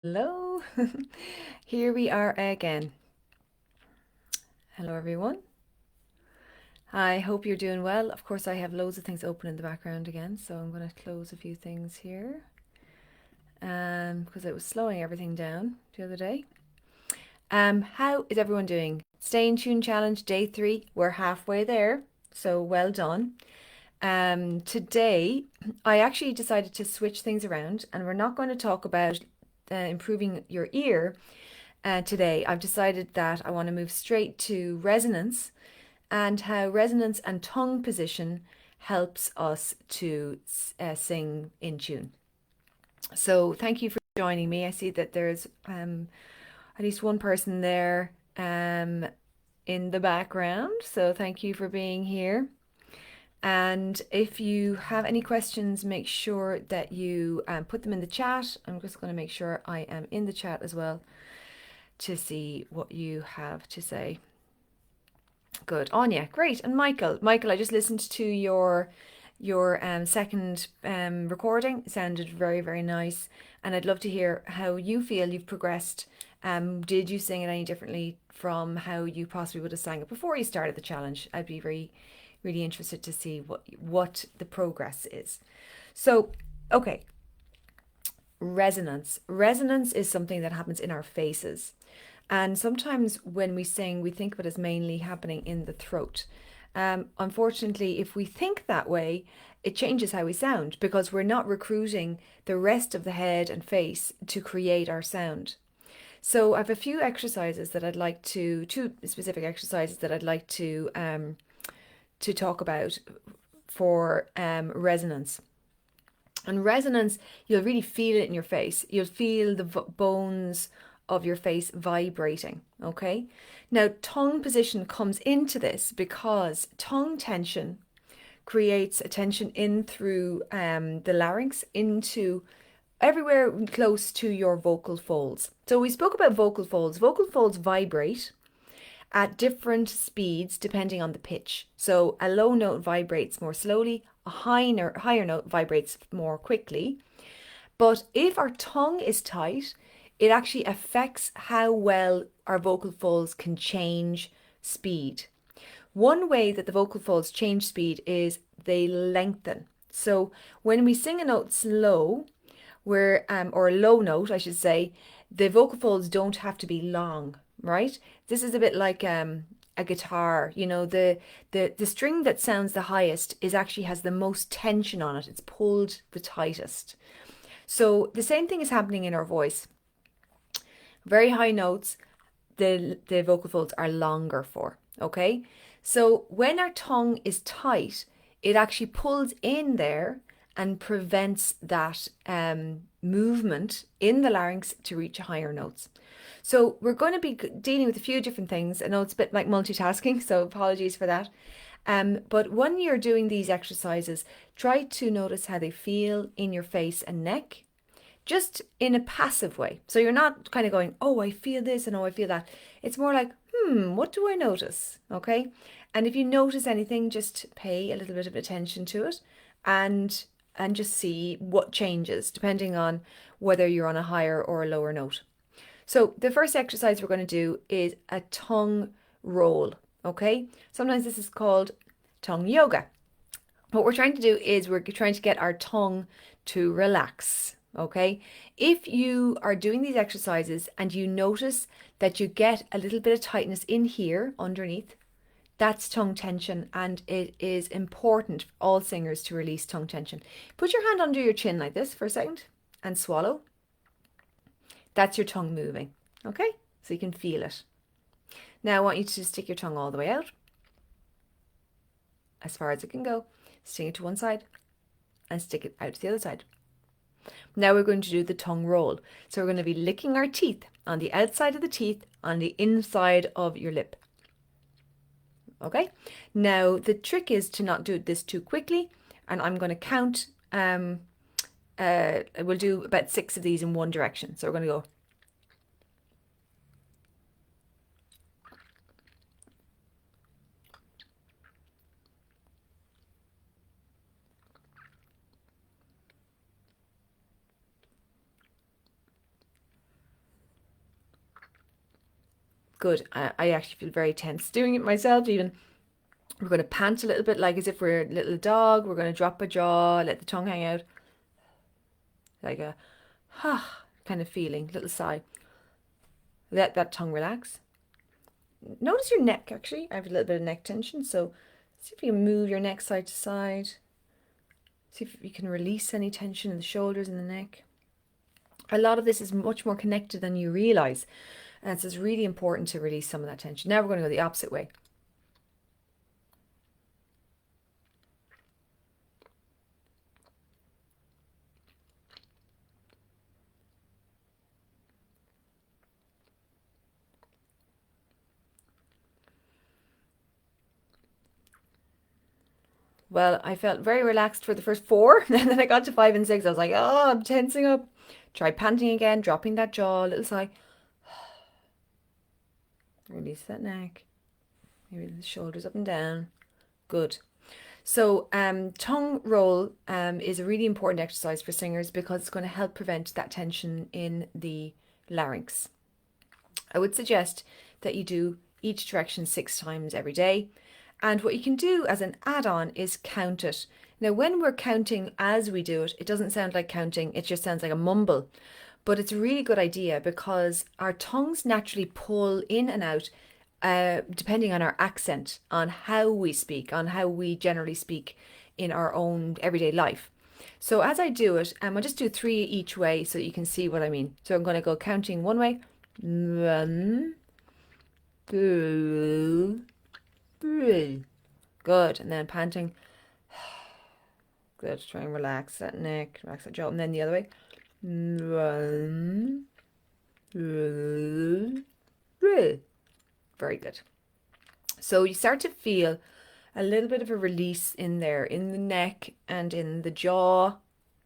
Hello, here we are again. Hello, everyone. I hope you're doing well. Of course, I have loads of things open in the background again, so I'm going to close a few things here because it was slowing everything down the other day. How is everyone doing? Stay in Tune Challenge Day 3. We're halfway there, so well done. Today, I actually decided to switch things around, and we're not going to talk about improving your ear. Today, I've decided that I want to move straight to resonance and how resonance and tongue position helps us to sing in tune. So, thank you for joining me. I see that there's at least one person there in the background. So, thank you for being here. And if you have any questions, make sure that you put them in the chat. I'm just going to make sure I am in the chat as well to see what you have to say. Good. Anya, great. And Michael, I just listened to your second recording. It sounded very, very nice. And I'd love to hear how you feel you've progressed. Did you sing it any differently from how you possibly would have sang it before you started the challenge? I'd be very, really interested to see what the progress is. So, okay. Resonance. Resonance is something that happens in our faces. And sometimes when we sing, we think of it as mainly happening in the throat. Unfortunately, if we think that way, it changes how we sound because we're not recruiting the rest of the head and face to create our sound. So I have a few exercises that I'd like to, two specific exercises that I'd like to talk about for resonance. And resonance, you'll really feel it in your face. You'll feel the bones of your face vibrating, okay? Now, tongue position comes into this because tongue tension creates a tension in through the larynx into everywhere close to your vocal folds. So we spoke about vocal folds. Vocal folds vibrate at different speeds depending on the pitch. So a low note vibrates more slowly, a higher note vibrates more quickly. But if our tongue is tight, it actually affects how well our vocal folds can change speed. One way that the vocal folds change speed is they lengthen. So when we sing a note slow, or a low note, I should say, the vocal folds don't have to be long, right? This is a bit like a guitar. You know, the string that sounds the highest is actually has the most tension on it. It's pulled the tightest. So the same thing is happening in our voice. Very high notes, the vocal folds are longer for, okay? So when our tongue is tight, it actually pulls in there and prevents that movement in the larynx to reach higher notes. So we're going to be dealing with a few different things. I know it's a bit like multitasking, so apologies for that. But when you're doing these exercises, try to notice how they feel in your face and neck, just in a passive way. So you're not kind of going, oh, I feel this and oh, I feel that. It's more like, what do I notice? Okay. And if you notice anything, just pay a little bit of attention to it and just see what changes depending on whether you're on a higher or a lower note. So the first exercise we're going to do is a tongue roll. Okay. Sometimes this is called tongue yoga. What we're trying to do is we're trying to get our tongue to relax. Okay. If you are doing these exercises and you notice that you get a little bit of tightness in here underneath, that's tongue tension, and it is important for all singers to release tongue tension. Put your hand under your chin like this for a second and swallow. That's your tongue moving. Okay. So you can feel it. Now I want you to stick your tongue all the way out as far as it can go. Stick it to one side and stick it out to the other side. Now we're going to do the tongue roll. So we're going to be licking our teeth on the outside of the teeth, on the inside of your lip. Okay. Now the trick is to not do this too quickly, and I'm going to count. We'll do about 6 of these in one direction. So we're going to go. Good. I actually feel very tense doing it myself even. We're going to pant a little bit like as if we're a little dog. We're going to drop a jaw, let the tongue hang out. Like a kind of feeling, little sigh. Let that tongue relax. Notice your neck actually. I have a little bit of neck tension, so see if you can move your neck side to side. See if you can release any tension in the shoulders and the neck. A lot of this is much more connected than you realize, and so it's really important to release some of that tension. Now we're going to go the opposite way. Well, I felt very relaxed for the first 4, and then I got to 5 and 6. I was like, oh, I'm tensing up. Try panting again, dropping that jaw, a little sigh. Release that neck. Maybe the shoulders up and down. Good. So tongue roll is a really important exercise for singers because it's going to help prevent that tension in the larynx. I would suggest that you do each direction 6 times every day. And what you can do as an add-on is count it. Now, when we're counting as we do it, it doesn't sound like counting, it just sounds like a mumble. But it's a really good idea because our tongues naturally pull in and out depending on our accent, on how we speak, on how we generally speak in our own everyday life. So as I do it, I'll just do 3 each way so you can see what I mean. So I'm going to go counting one way. 1, 2, 3. Good. And then panting. Good. Try and relax that neck, relax that jaw. And then the other way. 1, 2, 3. Very good. So you start to feel a little bit of a release in there, in the neck and in the jaw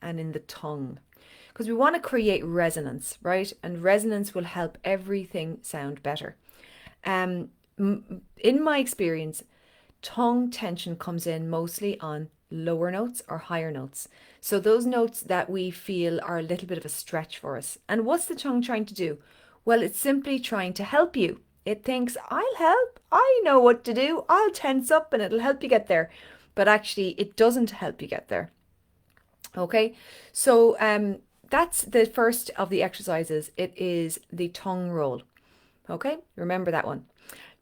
and in the tongue. Because we want to create resonance, right? And resonance will help everything sound better. In my experience, tongue tension comes in mostly on lower notes or higher notes. So those notes that we feel are a little bit of a stretch for us. And what's the tongue trying to do? Well, it's simply trying to help you. It thinks, I'll help. I know what to do. I'll tense up and it'll help you get there. But actually, it doesn't help you get there. Okay, so that's the first of the exercises. It is the tongue roll. Okay, remember that one.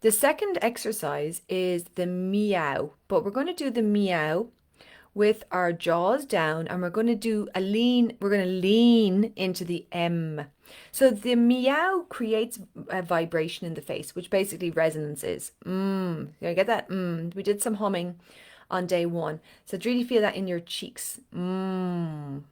The second exercise is the meow, but we're going to do the meow with our jaws down and we're going to do a lean, we're going to lean into the M. So the meow creates a vibration in the face, which basically resonance is. You get that? We did some humming on day 1. So really feel that in your cheeks. Good.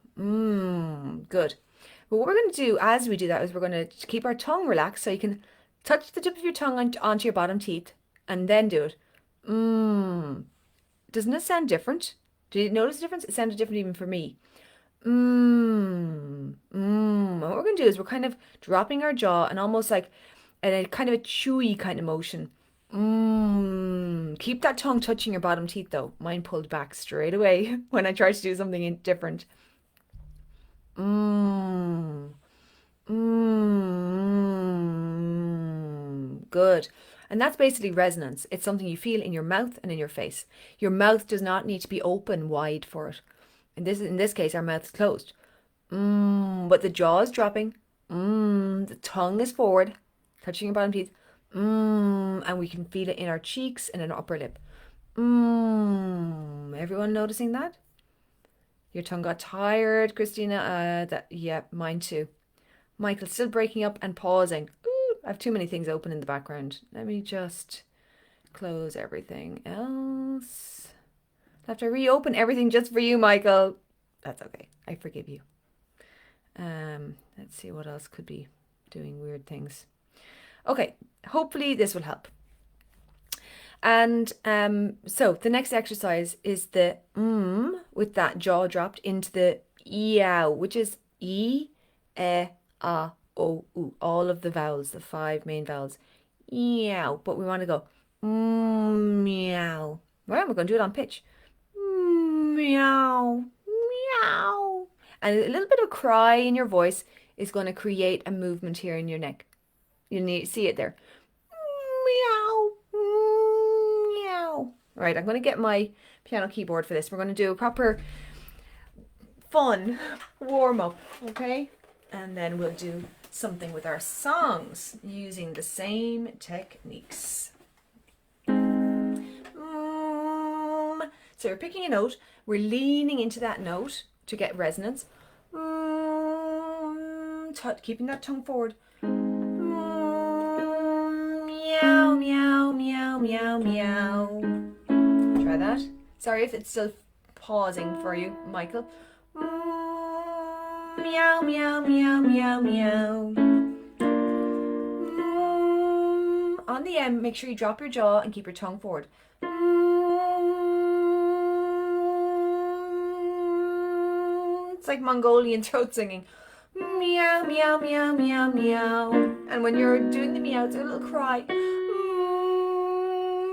But what we're going to do as we do that is we're going to keep our tongue relaxed so you can touch the tip of your tongue onto your bottom teeth and then do it. Doesn't it sound different? Did you notice the difference? It sounded different even for me. And what we're going to do is we're kind of dropping our jaw and almost like a kind of a chewy kind of motion. Keep that tongue touching your bottom teeth though. Mine pulled back straight away when I tried to do something different. Good. And that's basically resonance. It's something you feel in your mouth and in your face. Your mouth does not need to be open wide for it. In this case, our mouth is closed. But the jaw is dropping. The tongue is forward, touching your bottom teeth. And we can feel it in our cheeks and in our upper lip. Everyone noticing that? Your tongue got tired, Christina. Yeah, mine too. Michael's still breaking up and pausing. I have too many things open in the background. Let me just close everything else. I have to reopen everything just for you, Michael. That's okay. I forgive you. Let's see what else could be doing weird things. Okay, hopefully this will help. And so the next exercise is the with that jaw dropped into the meow, which is E, E, A, O, U. All of the vowels, the 5 main vowels. Meow. But we want to go meow. Well, we're going to do it on pitch. Meow. Meow. And a little bit of cry in your voice is going to create a movement here in your neck. You need see it there. All right, I'm going to get my piano keyboard for this. We're going to do a proper fun warm up, okay? And then we'll do something with our songs using the same techniques. So we're picking a note, we're leaning into that note to get resonance. Keeping that tongue forward. Meow, meow, meow, meow, meow. Try that. Sorry if it's still pausing for you, Michael. Meow, meow, meow, meow, meow. On the M, make sure you drop your jaw and keep your tongue forward. It's like Mongolian throat singing. Meow, meow, meow, meow, meow. And when you're doing the meow, it's a little cry.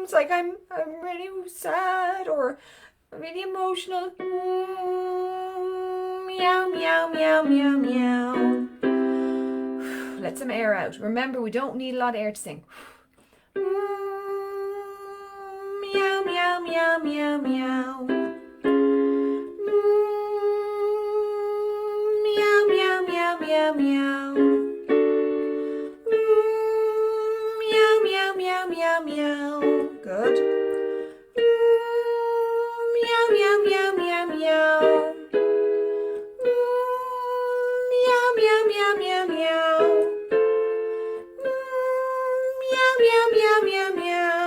It's like I'm really sad or really emotional. Meow, meow, meow, meow, meow. Let some air out. Remember, we don't need a lot of air to sing. Meow, meow, meow, meow, meow. Meow, meow, meow, meow, meow. Meow, meow, meow, meow, meow. Good. Meow, meow, meow, meow, meow. Meow, meow, meow, meow, meow. Meow, meow, meow, meow, meow.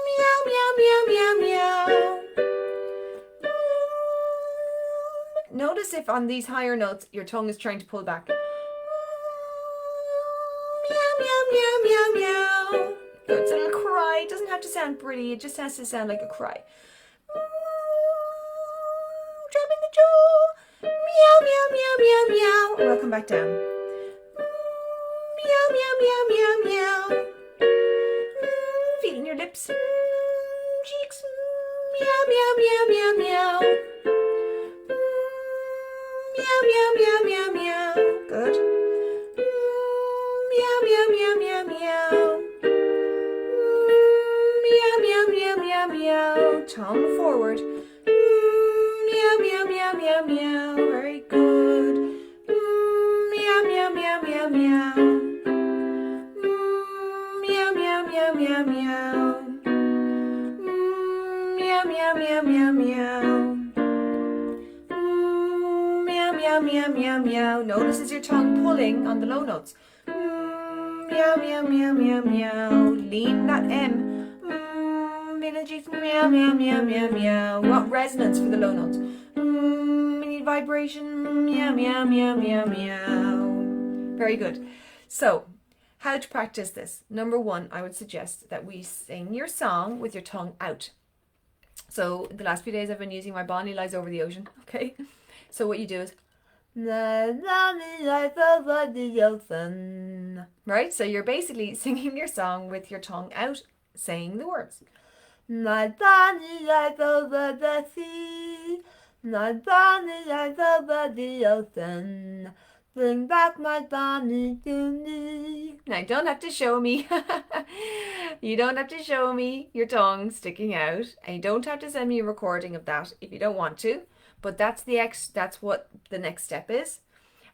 Meow, meow, meow, meow, meow. Notice if on these higher notes your tongue is trying to pull back. Meow, meow, meow, meow, meow. So it's a little cry. It doesn't have to sound pretty. It just has to sound like a cry. Dropping the jaw. Meow, meow, meow, meow, meow. And we'll come back down. Meow, meow, meow, meow, meow. Feeling your lips. Cheeks. Meow, meow, meow, meow, meow. Meow, meow, meow, meow, meow. Good. Meow, meow, meow, meow, meow. Meow, meow, meow, meow, meow. Tongue forward. Meow, meow, meow, meow, meow. Very good. Meow, meow, meow, meow, meow. Meow, meow, meow, meow, meow. Meow, meow, meow, meow, meow. Meow, meow, meow, meow. Notice as your tongue pulling on the low notes. Meow, meow, meow, meow, meow. Lean that M. Meow, meow, meow, meow, meow. We want resonance for the low notes. We need vibration. Meow, meow, meow, meow, meow. Very good. So, how to practice this? Number one, I would suggest that we sing your song with your tongue out. So, the last few days I've been using my Bonnie Lies Over the Ocean, okay? So what you do is, right? So you're basically singing your song with your tongue out, saying the words. My Bonnie lies over the sea, my Bonnie lies over the ocean. Bring back my Bonnie to me. Now, you don't have to show me. You don't have to show me your tongue sticking out, and you don't have to send me a recording of that if you don't want to. But that's what the next step is.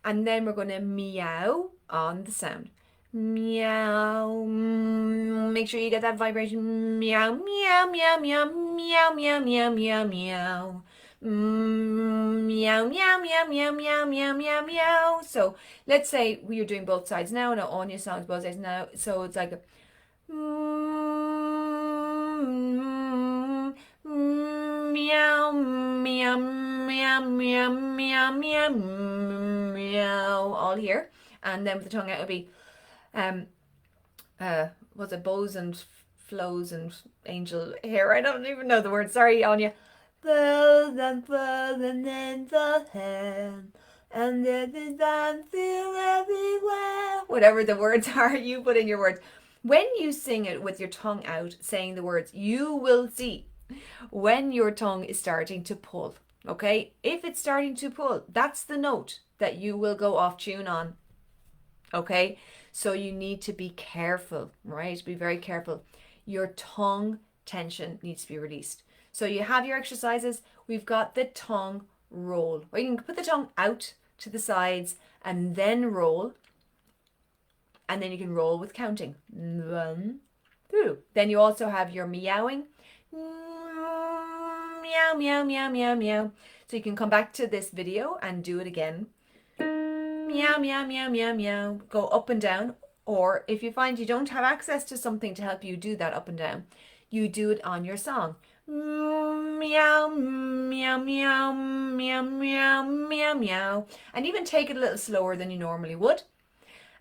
And then we're going to meow on the sound. Meow. Make sure you get that vibration. Meow, meow, meow, meow, meow, meow, meow, meow, meow. Meow, meow, meow, meow, meow, meow, meow, meow. So let's say we are doing both sides now. No, Anya songs both sides now. So it's like a meow, meow, meow, meow, meow, meow, meow, all here. And then with the tongue out, it'll be, what's it, bows and flows and angel hair. I don't even know the word. Sorry, Anya. Bows and flows and angel hair. And there's a dancing everywhere. Whatever the words are, you put in your words. When you sing it with your tongue out, saying the words, you will see when your tongue is starting to pull, okay? If it's starting to pull, that's the note that you will go off tune on. Okay, so you need to be careful, right? Be very careful. Your tongue tension needs to be released. So you have your exercises. We've got the tongue roll, or you can put the tongue out to the sides and then roll, and then you can roll with counting. 1, 2. Then you also have your meowing. Meow, meow, meow, meow, meow. So you can come back to this video and do it again. Meow, meow, meow, meow, meow. Go up and down. Or if you find you don't have access to something to help you do that up and down, you do it on your song. Meow, meow, meow, meow, meow, meow, meow. And even take it a little slower than you normally would.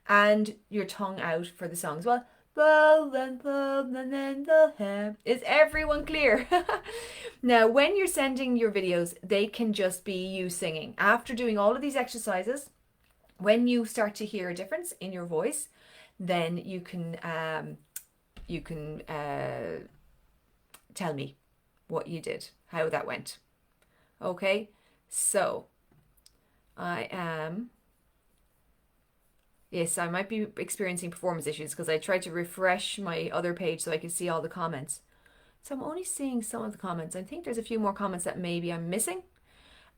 And your tongue out for the song as well. Is everyone clear? Now, when you're sending your videos, they can just be you singing. After doing all of these exercises, when you start to hear a difference in your voice, then you can tell me what you did, how that went. Okay, so I am. Yes, I might be experiencing performance issues because I tried to refresh my other page so I could see all the comments. So I'm only seeing some of the comments. I think there's a few more comments that maybe I'm missing.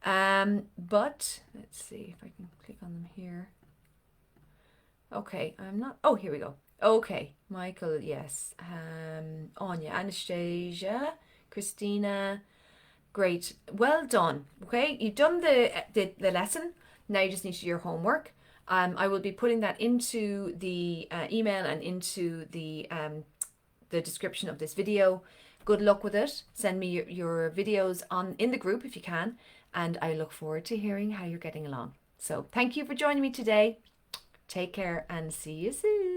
But let's see if I can click on them here. Okay, I'm not. Oh, here we go. Okay, Michael, yes. Anya, Anastasia, Christina. Great. Well done. Okay, you've done the lesson. Now you just need to do your homework. I will be putting that into the email and into the description of this video. Good luck with it. Send me your videos in the group if you can, and I look forward to hearing how you're getting along. So thank you for joining me today. Take care and see you soon.